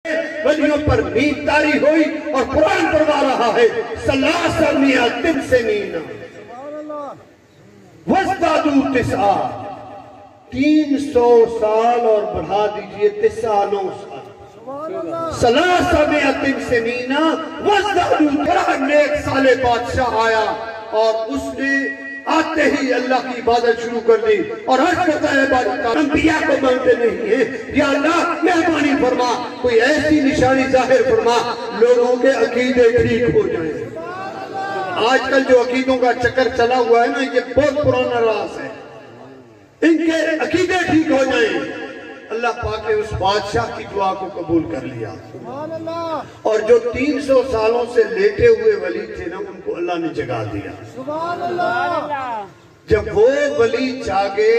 ولیوں پر نیند طاری ہوئی اور قرآن پڑھوا رہا ہے سلاسمیہ سنین وزدادو تسعہ 300 سال اور بڑھا دیجئے 9 سال سلاسمیہ سنین وزدادو بڑا نیک سالے بادشاہ آیا اور اس نے آتے ہی اللہ کی عبادت شروع کر دی اور عرض کرتا ہے عبادت انبیاء کو مانتے نہیں ہیں یا اللہ مہربانی فرما کوئی ایسی نشانی ظاہر فرما لوگوں کے عقیدے ٹھیک ہو جائیں۔ آج کل جو عقیدوں کا چکر چلا ہوا ہے نا یہ بہت پرانا راز ہے، ان کے عقیدے ٹھیک ہو جائیں۔ اللہ پاک نے اس بادشاہ کی دعا کو قبول کر لیا اور جو 300 سالوں سے لیٹے ہوئے ولی تھے نا ان کو اللہ نے جگا دیا۔ جب وہ ولی جاگے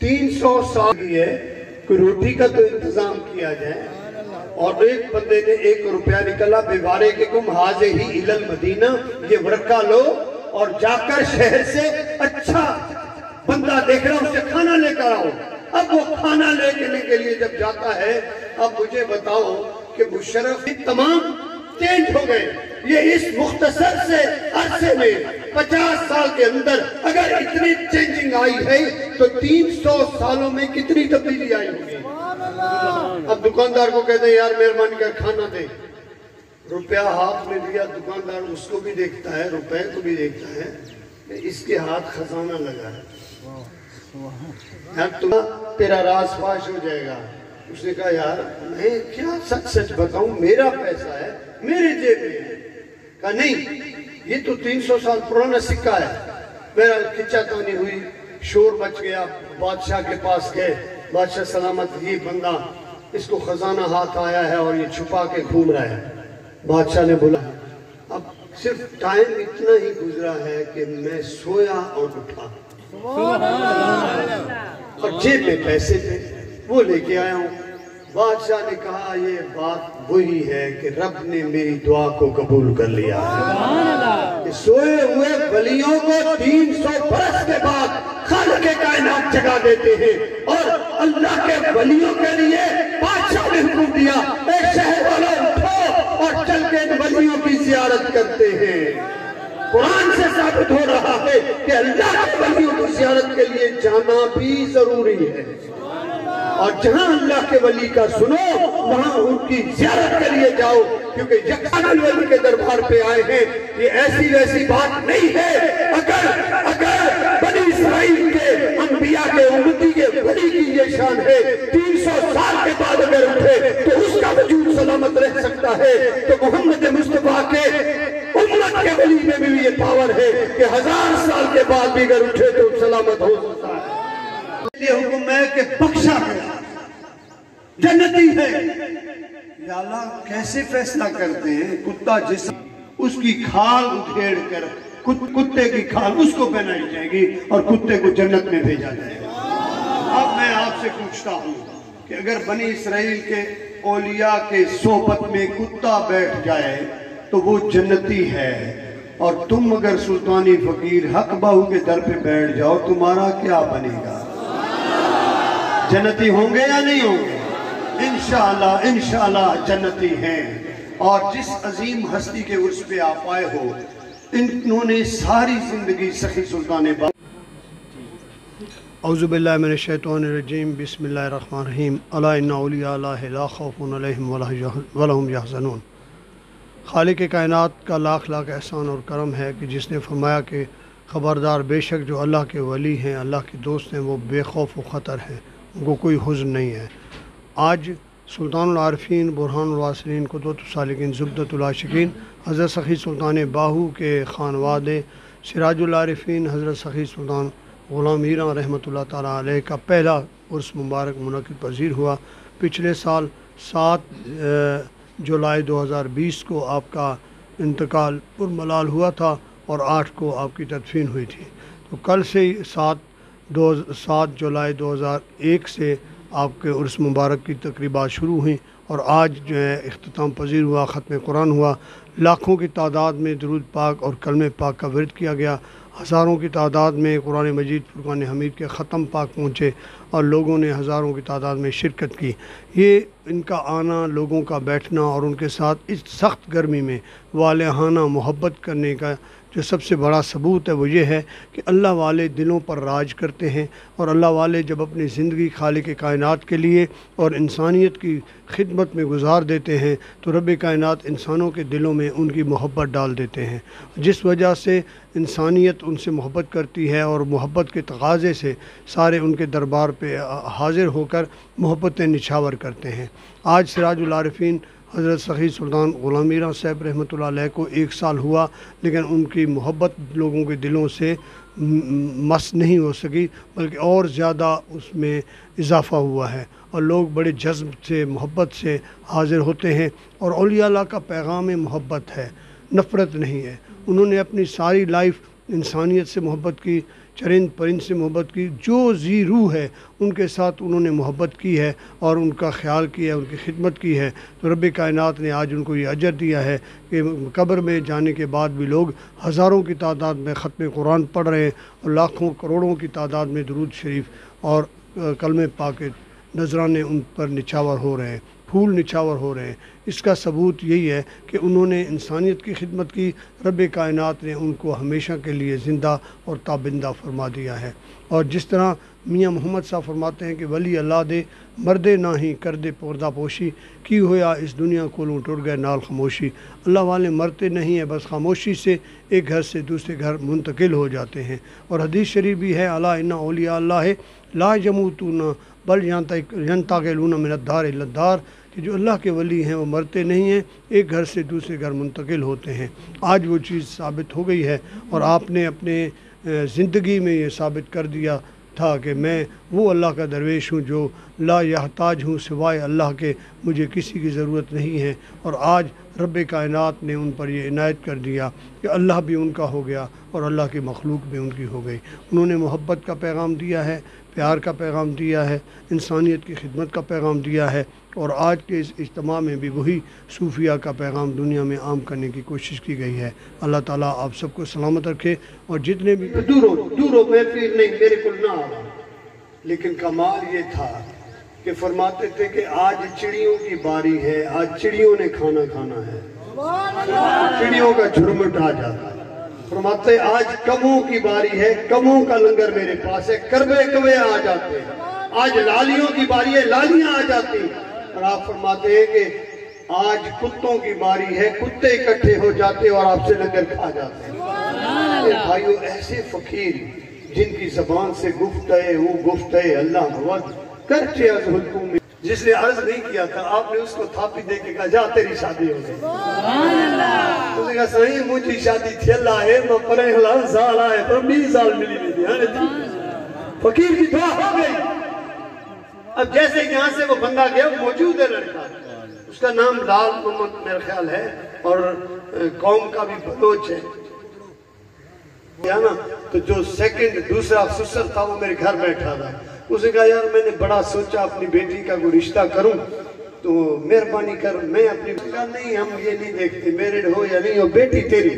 300 سال کی ہے کوئی روٹی کا تو انتظام کیا جائے اور ایک بندے نے 1 روپیہ نکلا بیوارے کے کم حاضر ہی الال مدینہ یہ ورقہ لو اور جا کر شہر سے اچھا بندہ دیکھ رہا اسے کھانا لے کر آؤ۔ اب وہ کھانا لے کے لیے جب جاتا ہے اب مجھے بتاؤ کہ مشرف تمام چینج ہو گئے۔ یہ اس مختصر سے عرصے میں 50 سال کے اندر اگر اتنی چینجنگ آئی ہے تو 300 سالوں میں کتنی تبدیلی آئی ہوگی۔ اب دکاندار کو کہتے ہیں یار مہربانی کر کھانا دے، روپیہ ہاتھ میں دیا، دکاندار اس کو بھی دیکھتا ہے روپے کو بھی دیکھتا ہے، اس کے ہاتھ خزانہ لگا ہے، تیرا راز فاش ہو جائے گا۔ اس نے کہا یار میں کیا سچ بتاؤں میرا پیسہ ہے میرے جیب میں ہے۔ کہا نہیں یہ تو 300 سال پرانا سکہ ہے۔ میرا کھچا تانی ہوئی، شور مچ گیا، بادشاہ کے پاس گئے، بادشاہ سلامت یہ بندہ اس کو خزانہ ہاتھ آیا ہے اور یہ چھپا کے گھوم رہا ہے۔ بادشاہ نے بولا اب صرف ٹائم اتنا ہی گزرا ہے کہ میں سویا اور اٹھا اور جیب میں پیسے تھے وہ لے کے آیا ہوں۔ بادشاہ نے کہا یہ بات وہی ہے کہ رب نے میری دعا کو قبول کر لیا ہے کہ سوئے ہوئے ولیوں کو 300 برس کے بعد خالق کائنات جگا دیتے ہیں اور اللہ کے ولیوں کے لیے بادشاہ نے حکم دیا اے شہر والوں اٹھو اور چل کے ان ولیوں کی زیارت کرتے ہیں۔ قرآن سے ثابت ہو رہا ہے کہ اللہ کے ولیوں کی زیارت کے لیے جانا بھی ضروری ہے اور جہاں اللہ کے ولی کا سنو وہاں ان کی زیارت کے لیے جاؤ کیونکہ یکساں ولی کے دربار پہ آئے ہیں۔ یہ ایسی ویسی بات نہیں ہے۔ اگر بنی اسرائیل کے انبیاء کے امتی کے ولی کی یہ شان ہے 300 سال کے بعد اگر اٹھے تو اس کا وجود سلامت رہ سکتا ہے تو محمد مصطفیٰ کے امت کے ولی میں بھی یہ پاور ہے کہ 1000 سال کے بعد بھی اگر اٹھے تو سلامت ہو سکتا ہے۔ یہ حکم ہے کہ بخشا گیا جنتی ہے۔ یا اللہ کیسے فیصلہ کرتے ہیں کتا جسم اس کی کھال ادھیڑ کر کتے کی کھال اس کو پہنائی جائے گی اور کتے کو جنت میں بھیجا جائے گا۔ اب میں آپ سے پوچھتا ہوں کہ اگر بنی اسرائیل کے اولیاء کے صحبت میں کتا بیٹھ جائے تو وہ جنتی ہے اور تم اگر سلطانی فقیر حق بہو کے در پہ بیٹھ جاؤ تمہارا کیا بنے گا؟ جنتی ہوں گے یا نہیں ہوں گے؟ انشاءاللہ جنتی ہیں۔ اور جس عظیم ہستی کے عرص پہ آپ آئے ہو انہوں نے ساری زندگی سخی سلطان اعوذ باللہ من الشیطان الرجیم بسم اللہ الرحمن الرحیم الا ان اولیاء اللہ لا خوف علیہم ولا هم یحزنون۔ خالق کائنات کا لاکھ لاکھ احسان اور کرم ہے کہ جس نے فرمایا کہ خبردار بے شک جو اللہ کے ولی ہیں اللہ کے دوست ہیں وہ بے خوف و خطر ہیں، ان کو کوئی حزن نہیں ہے۔ آج سلطان العارفین برہان الواصلین قدوۃ السالکین زبدۃ العاشقین حضرت سخی سلطان باہو کے خانوادے سراج العارفین حضرت سخی سلطان غلام میران رحمۃ اللہ تعالیٰ علیہ کا پہلا عرس مبارک منعقد پذیر ہوا۔ پچھلے سال 7 جولائی 2020 کو آپ کا انتقال پرملال ہوا تھا اور 8 کو آپ کی تدفین ہوئی تھی۔ تو کل سے ہی 7 جولائی 2001 سے آپ کے عرس مبارک کی تقریبات شروع ہوئیں اور آج جو ہے اختتام پذیر ہوا، ختم قرآن ہوا، لاکھوں کی تعداد میں درود پاک اور کلمہ پاک کا ورد کیا گیا۔ ہزاروں کی تعداد میں قرآن مجید فرقان حمید کے ختم پاک پہنچے اور لوگوں نے ہزاروں کی تعداد میں شرکت کی۔ یہ ان کا آنا، لوگوں کا بیٹھنا اور ان کے ساتھ اس سخت گرمی میں والہانہ محبت کرنے کا جو سب سے بڑا ثبوت ہے وہ یہ ہے کہ اللہ والے دلوں پر راج کرتے ہیں، اور اللہ والے جب اپنی زندگی خالق کائنات کے لیے اور انسانیت کی خدمت میں گزار دیتے ہیں تو رب کائنات انسانوں کے دلوں میں ان کی محبت ڈال دیتے ہیں، جس وجہ سے انسانیت ان سے محبت کرتی ہے، اور محبت کے تقاضے سے سارے ان کے دربار پہ حاضر ہو کر محبتیں نچھاور کرتے ہیں۔ آج سراج العارفین حضرت سخی سلطان غلام میران صاحب رحمۃ اللہ علیہ کو 1 سال ہوا، لیکن ان کی محبت لوگوں کے دلوں سے مس نہیں ہو سکی، بلکہ اور زیادہ اس میں اضافہ ہوا ہے، اور لوگ بڑے جذب سے محبت سے حاضر ہوتے ہیں، اور اولیاء اللہ کا پیغام محبت ہے، نفرت نہیں ہے۔ انہوں نے اپنی ساری لائف انسانیت سے محبت کی، چرند پرند سے محبت کی، جو ذی روح ہے ان کے ساتھ انہوں نے محبت کی ہے اور ان کا خیال کیا ہے، ان کی خدمت کی ہے، تو رب کائنات نے آج ان کو یہ اجر دیا ہے کہ قبر میں جانے کے بعد بھی لوگ ہزاروں کی تعداد میں ختم قرآن پڑھ رہے ہیں، اور لاکھوں کروڑوں کی تعداد میں درود شریف اور کلمہ پاک نذرانے ان پر نچھاور ہو رہے ہیں، پھول نچھاور ہو رہے ہیں۔ اس کا ثبوت یہی ہے کہ انہوں نے انسانیت کی خدمت کی، رب کائنات نے ان کو ہمیشہ کے لیے زندہ اور تابندہ فرما دیا ہے۔ اور جس طرح میاں محمد صاحب فرماتے ہیں کہ ولی اللہ دے مردے نہ ہی کر دے پردہ پوشی، کی ہویا اس دنیا کو لوں ٹر گئے نال خاموشی۔ اللہ والے مرتے نہیں ہیں، بس خاموشی سے ایک گھر سے دوسرے گھر منتقل ہو جاتے ہیں۔ اور حدیث شریف بھی ہے، الا ان اولیاء اللہ لا یموتون بل ینتقلون من الدار الی الدار، کہ جو اللہ کے ولی ہیں وہ مرتے نہیں ہیں، ایک گھر سے دوسرے گھر منتقل ہوتے ہیں۔ آج وہ چیز ثابت ہو گئی ہے، اور آپ نے اپنے زندگی میں یہ ثابت کر دیا تھا کہ میں وہ اللہ کا درویش ہوں جو لا یحتاج ہوں، سوائے اللہ کے مجھے کسی کی ضرورت نہیں ہے۔ اور آج رب کائنات نے ان پر یہ عنایت کر دیا کہ اللہ بھی ان کا ہو گیا اور اللہ کی مخلوق بھی ان کی ہو گئی۔ انہوں نے محبت کا پیغام دیا ہے، پیار کا پیغام دیا ہے، انسانیت کی خدمت کا پیغام دیا ہے، اور آج کے اس اجتماع میں بھی وہی صوفیہ کا پیغام دنیا میں عام کرنے کی کوشش کی گئی ہے۔ اللہ تعالیٰ آپ سب کو سلامت رکھے، اور جتنے بھی دورو میں پھر نہیں، میرے کو نہ آ، لیکن کمال یہ تھا کہ فرماتے تھے کہ آج چڑیوں کی باری ہے، آج چڑیوں نے کھانا کھانا ہے، چڑیوں کا جھرمٹ آ جاتا ہے۔ فرماتے آج کموں کی باری ہے، کموں کا لنگر میرے پاس ہے، کروے کوے آ جاتے ہیں۔ آج لالیوں کی باری ہے، لالیاں آ جاتی ہیں۔ اور آپ فرماتے ہیں کہ آج کتوں کی باری ہے، کتے اکٹھے ہو جاتے اور آپ سے لنگر کھا جاتے ہیں۔ بھائیو، ایسے فقیر جن کی زبان سے گفتے وہ گفتے اللہ بھگوان کرچے از حکم میں، جس نے عرض نہیں کیا تھا آپ نے اس کو تھاپی دے کے کہا جا تیری شادی ہو گئی۔ اس نے کہا صحیح مجھے شادی تھی اللہ ہے، میں پرے ہلان سال آئے پر 20 سال ملی نہیں۔ فقیر کی دعا ہو گئی۔ اب جیسے یہاں سے وہ بندہ گیا، موجود ہے لڑکا، اس کا نام لال محمد میرا خیال ہے، اور قوم کا بھی بلوچ ہے نا، تو جو سیکنڈ دوسرا افسر تھا وہ میرے گھر بیٹھا تھا۔ اس نے کہا یار میں نے بڑا سوچا اپنی بیٹی کا کوئی رشتہ کروں، تو مہربانی کر میں اپنی کہا نہیں ہم یہ نہیں دیکھتے میرڈ ہو یا نہیں ہو، بیٹی تیری۔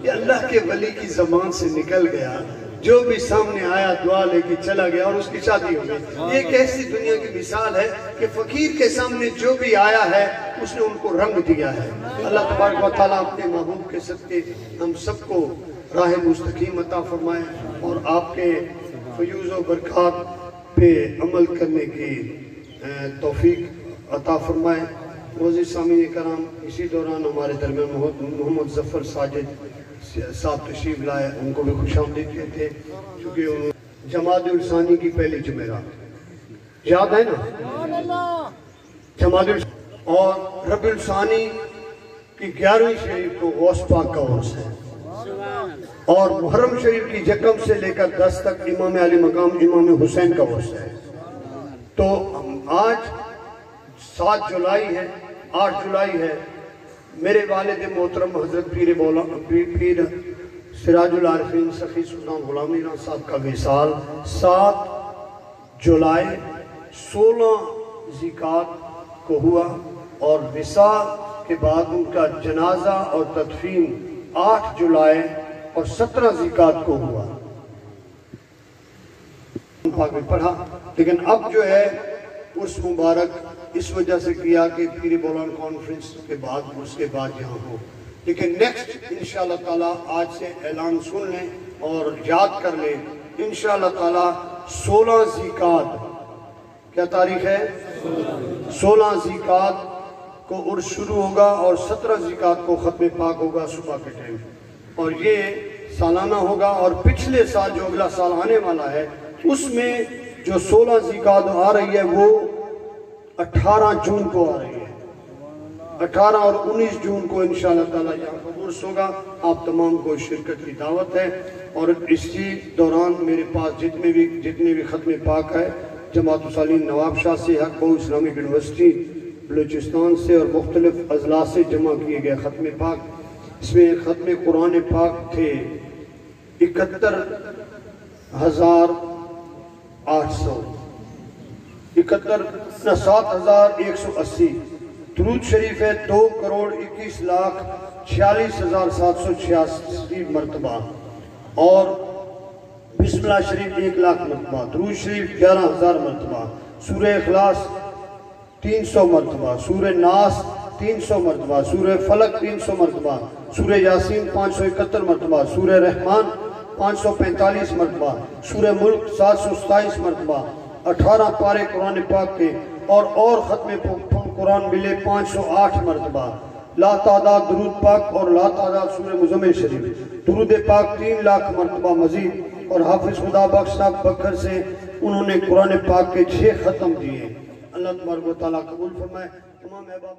یہ اللہ کے ولی کی زبان سے نکل گیا، جو بھی سامنے آیا دعا لے کے چلا گیا اور اس کی شادی ہو گئی۔ یہ ایک ایسی دنیا کی مثال ہے کہ فقیر کے سامنے جو بھی آیا ہے اس نے ان کو رنگ دیا ہے۔ اللہ تبارک و تعالیٰ اپنے محبوب کے صدقے ہم سب کو راہ مستقیم عطا فرمائے، اور آپ کے فیوز و برکات پہ عمل کرنے کی توفیق عطا فرمائے۔ معزز سامعین کرام، اسی دوران ہمارے درمیان محمد ظفر ساجد صاحب تشریف لائے، ان کو بھی خوش آمدید کہتے ہیں، چونکہ انہوں جمادی الثانی کی پہلی جمعرات یاد ہے نا، جمادی اور ربیع الثانی کی 11ویں شریف کو غوث پاک کا عرس ہے، اور محرم شریف کی یکم سے لے کر 10 تک امام علی مقام امام حسین کا عرس ہے۔ تو آج 7 جولائی ہے، 8 جولائی ہے، میرے والد محترم حضرت پیر سراج العارفین سخی سلطان غلام میران صاحب کا وصال 7 جولائی 16 ذیقعدہ کو ہوا، اور وصال کے بعد ان کا جنازہ اور تدفین 8 جولائی اور 17 ذیقعت کو ہوا پاک میں پڑھا. لیکن اب جو ہے اس مبارک اس وجہ سے کیا کہ پیر بولان کانفرنس کے بعد اس کے بعد یہاں ہو. لیکن نیکسٹ انشاءاللہ تعالیٰ آج سے اعلان سن لیں اور یاد کر لیں. انشاءاللہ تعالیٰ 16 ذیقعت کیا تاریخ ہے؟ 16 ذیقعت کو عرس شروع ہوگا اور 17 ذیقعت کو ختم پاک ہوگا صبح کے ٹائم. اور یہ سالانہ ہوگا. اور پچھلے سال جو اگلا سال آنے والا ہے اس میں جو 16 ذیقعت آ رہی ہے وہ 18 جون کو آ رہی ہے. 18 اور 19 جون کو انشاءاللہ تعالیٰ یہاں پر عرس ہوگا. آپ تمام کو شرکت کی دعوت ہے. اور اسی دوران میرے پاس جتنے بھی ختم پاک ہے جماعت الصالحین نواب شاہ سے حق بہو اسلامک یونیورسٹی بلوچستان سے اور مختلف اضلاع سے جمع کیے گئے ختم پاک. اس میں ختم قرآن پاک تھے 7,180. درود شریف ہے 2,21,46,786 مرتبہ. اور بسم اللہ شریف 1,00,000 مرتبہ. درود شریف 11,000 مرتبہ. سورہ اخلاص 300 مرتبہ. سورہ ناس 300 مرتبہ. سورہ فلق 300 مرتبہ. سورہ یاسین 571 مرتبہ. سورہ رحمان 545 مرتبہ. سورہ ملک 727 مرتبہ. 18 پارے قرآن پاک کے اور ختم قرآن ملے 508 مرتبہ. لا تعداد درود پاک اور لا تعداد سورہ مزمل شریف. درود پاک 3,00,000 مرتبہ مزید. اور حافظ خدا بخش صاحب بکر سے انہوں نے قرآن پاک کے 6 ختم دیے. اللہ تبارک و تعالیٰ قبول فرمائے. تمام احباب